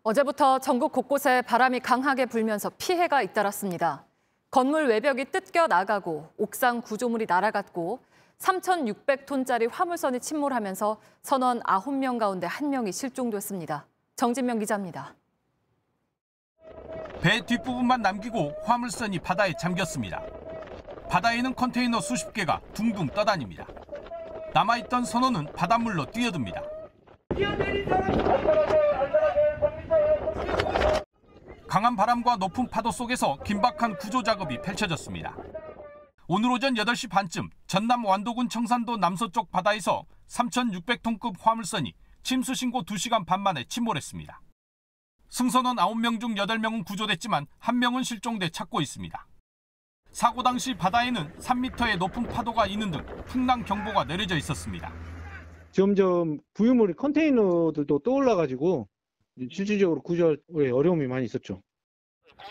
어제부터 전국 곳곳에 바람이 강하게 불면서 피해가 잇따랐습니다. 건물 외벽이 뜯겨 나가고 옥상 구조물이 날아갔고 3,600톤짜리 화물선이 침몰하면서 선원 9명 가운데 1명이 실종됐습니다. 정진명 기자입니다. 배 뒷부분만 남기고 화물선이 바다에 잠겼습니다. 바다에는 컨테이너 수십 개가 둥둥 떠다닙니다. 남아있던 선원은 바닷물로 뛰어듭니다. 강한 바람과 높은 파도 속에서 긴박한 구조 작업이 펼쳐졌습니다. 오늘 오전 8시 반쯤 전남 완도군 청산도 남서쪽 바다에서 3,600톤급 화물선이 침수 신고 2시간 반 만에 침몰했습니다. 승선원 9명 중 8명은 구조됐지만 1명은 실종돼 찾고 있습니다. 사고 당시 바다에는 3m의 높은 파도가 있는 등 풍랑 경보가 내려져 있었습니다. 점점 부유물이 컨테이너들도 떠올라가지고 실질적으로 구조에 어려움이 많이 있었죠.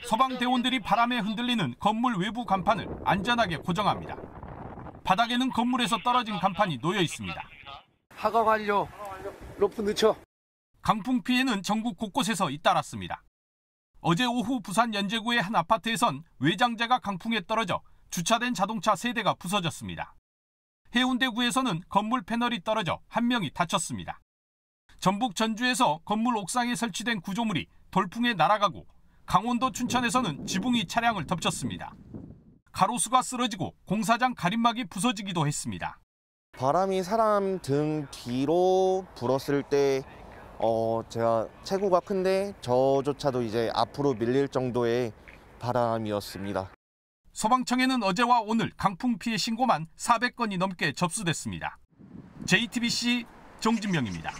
소방대원들이 바람에 흔들리는 건물 외부 간판을 안전하게 고정합니다. 바닥에는 건물에서 떨어진 간판이 놓여 있습니다. 하가 완료. 로프 늦춰. 강풍 피해는 전국 곳곳에서 잇따랐습니다. 어제 오후 부산 연제구의 한 아파트에선 외장재가 강풍에 떨어져 주차된 자동차 3대가 부서졌습니다. 해운대구에서는 건물 패널이 떨어져 1명이 다쳤습니다. 전북 전주에서 건물 옥상에 설치된 구조물이 돌풍에 날아가고 강원도 춘천에서는 지붕이 차량을 덮쳤습니다. 가로수가 쓰러지고 공사장 가림막이 부서지기도 했습니다. 바람이 사람 등 뒤로 불었을 때 제가 체구가 큰데 저조차도 이제 앞으로 밀릴 정도의 바람이었습니다. 소방청에는 어제와 오늘 강풍 피해 신고만 400건이 넘게 접수됐습니다. JTBC 정진명입니다.